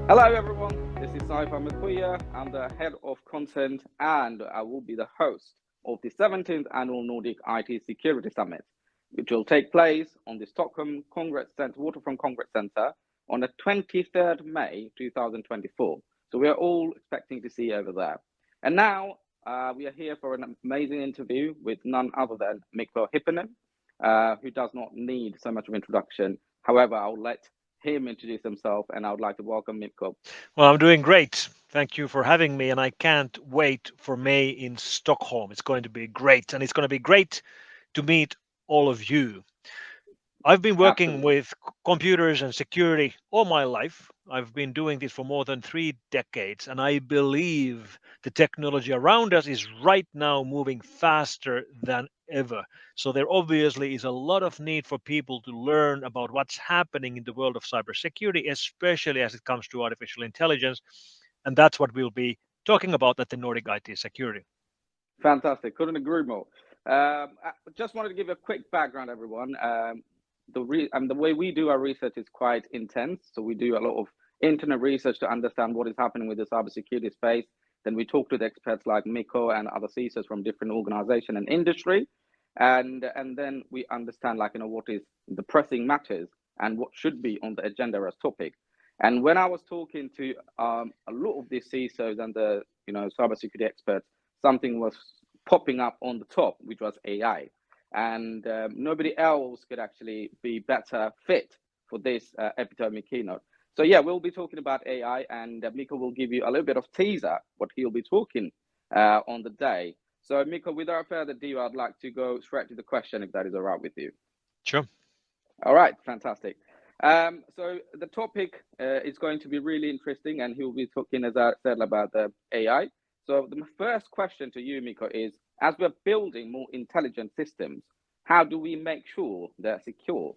Hello everyone, this is Mikko. I'm the head of content and I will be the host of the 17th annual Nordic IT Security Summit, which will take place on the Stockholm Congress Center, Waterfront Congress Center on the 23rd May 2024. So we are all expecting to see you over there. And now we are here for an amazing interview with none other than Mikko Hypponen, who does not need so much of introduction. However, I'll let him introduce himself, and I would like to welcome Mikko. Well, I'm doing great. Thank you for having me, and I can't wait for May in Stockholm. It's going to be great, and it's going to be great to meet all of you. I've been working Absolutely. with computers and security all my life. I've been doing this for more than 3 decades, and I believe the technology around us is right now moving faster than ever. So there obviously is a lot of need for people to learn about what's happening in the world of cybersecurity, especially as it comes to artificial intelligence. And that's what we'll be talking about at the Nordic IT Security. Fantastic. Couldn't agree more. I just wanted to give a quick background, everyone. The way we do our research is quite intense. So we do a lot of internet research to understand what is happening with the cybersecurity space. Then we talk to the experts like Mikko and other CISOs from different organization and industry, and then we understand what is the pressing matters and what should be on the agenda as topic. And when I was talking to a lot of these CISOs and the cybersecurity experts, something was popping up on the top, which was AI. And nobody else could actually be better fit for this epitome keynote. So yeah, we'll be talking about AI, and Mikko will give you a little bit of teaser what he'll be talking on the day. So Mikko, without further ado, I'd like to go straight to the question, if that is all right with you. Sure. All right, fantastic. So the topic is going to be really interesting, and he'll be talking, as I said, about the AI. So the first question to you, Mikko, is: as we're building more intelligent systems, how do we make sure they're secure?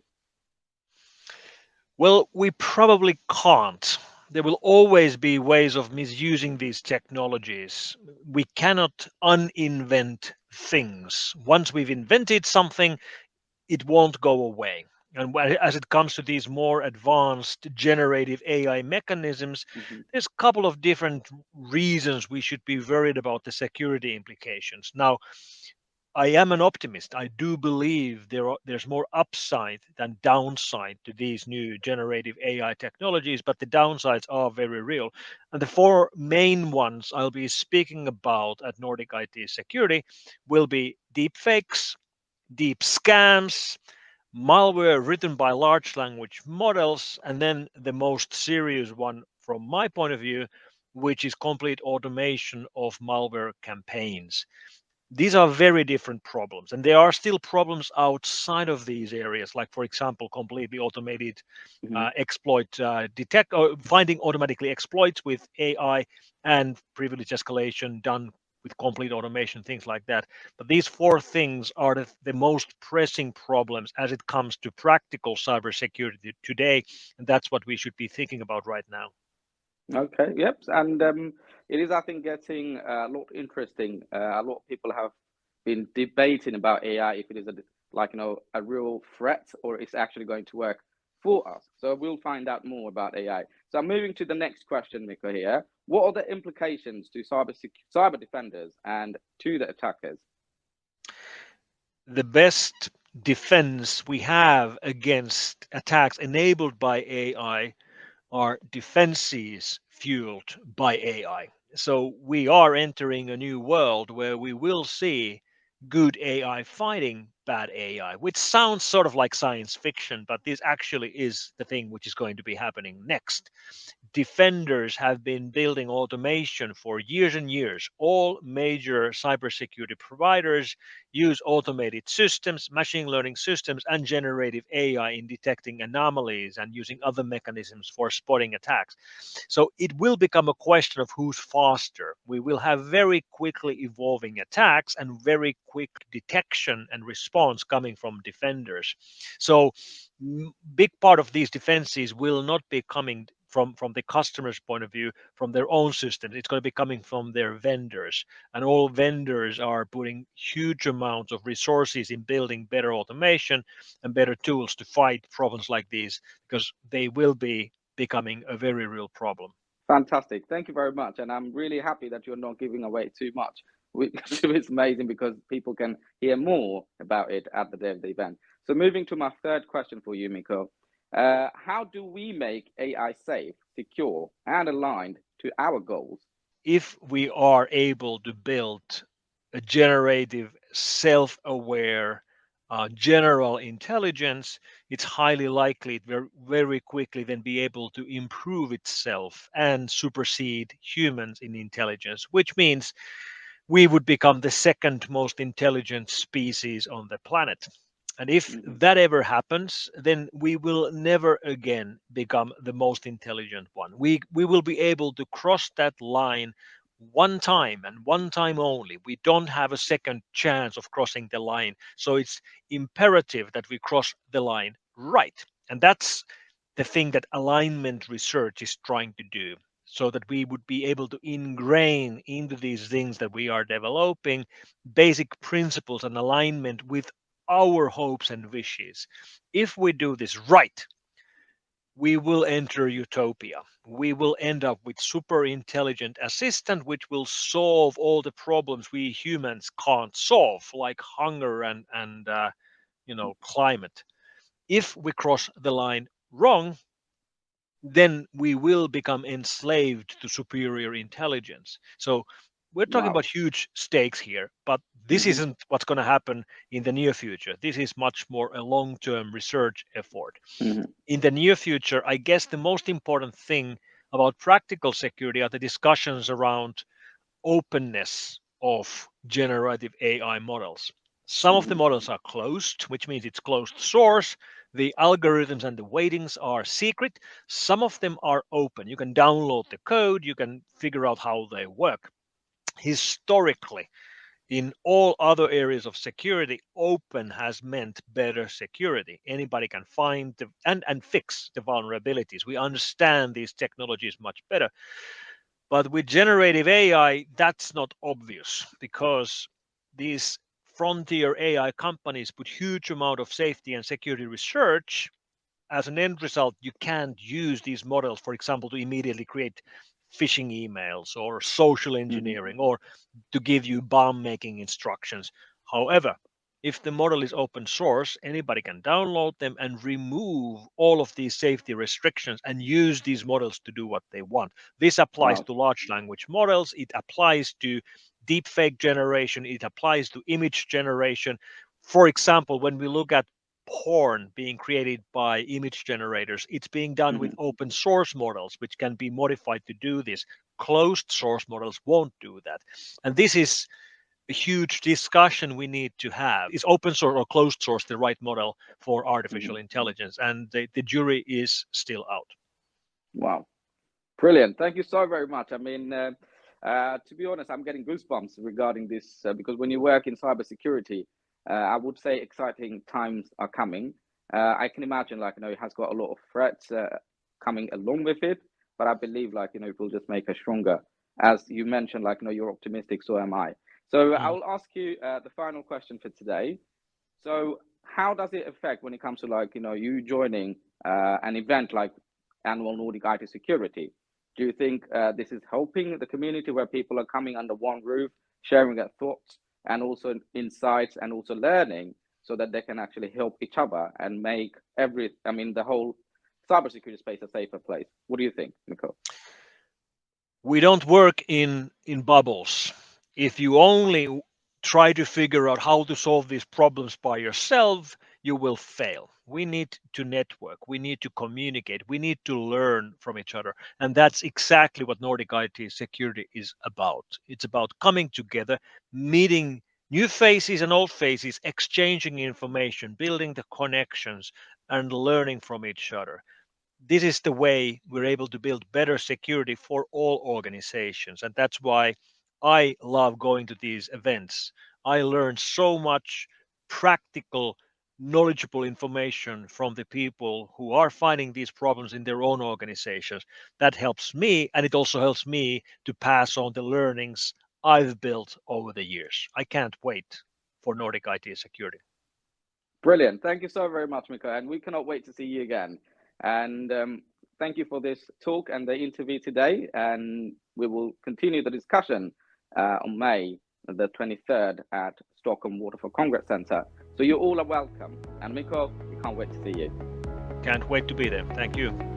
Well, we probably can't. There will always be ways of misusing these technologies. We cannot uninvent things. Once we've invented something, it won't go away. And as it comes to these more advanced generative AI mechanisms, Mhm. there's a couple of different reasons we should be worried about the security implications. Now, I am an optimist. I do believe there's more upside than downside to these new generative AI technologies, but the downsides are very real. And the four main ones I'll be speaking about at Nordic IT Security will be deepfakes, deep scams, malware written by large language models, and then the most serious one from my point of view, which is complete automation of malware campaigns. These are very different problems, and there are still problems outside of these areas, like, for example, completely automated Mhm. exploit detect or finding automatically exploits with AI, and privilege escalation done with complete automation, things like that. But these four things are the most pressing problems as it comes to practical cybersecurity today, and that's what we should be thinking about right now. Okay, yep. And it is, I think, getting a lot interesting. A lot of people have been debating about AI, if it is a real threat, or it's actually going to work for us. So we'll find out more about AI. So I'm moving to the next question, Mikko, here. What are the implications to cyber defenders and to the attackers? The best defense we have against attacks enabled by AI are defenses fueled by AI. So we are entering a new world where we will see good AI fighting bad AI, which sounds sort of like science fiction, but this actually is the thing which is going to be happening next. Defenders have been building automation for years and years. All major cybersecurity providers use automated systems, machine learning systems, and generative AI in detecting anomalies and using other mechanisms for spotting attacks. So it will become a question of who's faster. We will have very quickly evolving attacks and very quick detection and response coming from defenders. So big part of these defenses will not be coming from the customer's point of view, from their own systems. It's going to be coming from their vendors, and all vendors are putting huge amounts of resources in building better automation and better tools to fight problems like these, because they will be becoming a very real problem. Fantastic. Thank you very much. And I'm really happy that you're not giving away too much, which is amazing because people can hear more about it at the day of the event. So, moving to my third question for you, Mikko. How do we make AI safe, secure, and aligned to our goals? If we are able to build a generative, self aware, general intelligence, it's highly likely it very, very quickly then be able to improve itself and supersede humans in intelligence, which means we would become the second most intelligent species on the planet. And if Hmm. that ever happens, then we will never again become the most intelligent one. We will be able to cross that line one time and one time only. We don't have a second chance of crossing the line. So it's imperative that we cross the line right. And that's the thing that alignment research is trying to do, so that we would be able to ingrain into these things that we are developing basic principles and alignment with our hopes and wishes. If we do this right, we will enter utopia. We will end up with super intelligent assistant which will solve all the problems we humans can't solve, like hunger and climate. If we cross the line wrong, then we will become enslaved to superior intelligence. So we're talking Wow. about huge stakes here, but this Hmm. isn't what's going to happen in the near future. This is much more a long term research effort. Hmm. In the near future, I guess the most important thing about practical security are the discussions around openness of generative AI models. Some of the Hmm. models are closed, which means it's closed source. The algorithms and the weightings are secret. Some of them are open. You can download the code, you can figure out how they work. Historically, in all other areas of security, open has meant better security. Anybody can find and fix the vulnerabilities. We understand these technologies much better. But with generative AI, that's not obvious because these frontier AI companies put huge amount of safety and security research. As an end result, you can't use these models, for example, to immediately create phishing emails or social Hmm. engineering or to give you bomb making instructions. However, if the model is open source, anybody can download them and remove all of these safety restrictions and use these models to do what they want. This applies Wow. to large language models, it applies to deepfake generation, it applies to image generation. For example, when we look at porn being created by image generators, it's being done with Hmm. open source models, which can be modified to do this. Closed source models won't do that. And this is a huge discussion we need to have. Is open source or closed source the right model for Hmm. artificial intelligence? And the jury is still out. Wow. Brilliant. Thank you so very much. I mean, to be honest, I'm getting goosebumps regarding this because when you work in cybersecurity, I would say exciting times are coming. I can imagine, like, it has got a lot of threats coming along with it, but I believe, like, it will just make us stronger. As you mentioned, like, you're optimistic, so am I. So I Mm. will ask you the final question for today. So, how does it affect when it comes to, like, you joining an event like annual Nordic IT Security? Do you think this is helping the community where people are coming under one roof, sharing their thoughts and also insights and also learning so that they can actually help each other and make the whole cybersecurity space a safer place? What do you think, Mikko? We don't work in bubbles. If you only try to figure out how to solve these problems by yourself, you will fail. We need to network, we need to communicate, we need to learn from each other. And that's exactly what Nordic IT security is about. It's about coming together, meeting new faces and old faces, exchanging information, building the connections, and learning from each other. This is the way we're able to build better security for all organizations. And that's why I love going to these events. I learn so much practical, knowledgeable information from the people who are finding these problems in their own organizations. That helps me, and it also helps me to pass on the learnings I've built over the years. I can't wait for Nordic IT security. Brilliant. Thank you so very much, Mikko. And we cannot wait to see you again. And thank you for this talk and the interview today. And we will continue the discussion on May the 23rd at Stockholm Waterford Congress Center. So you all are welcome. And Mikko, we can't wait to see you. Can't wait to be there. Thank you.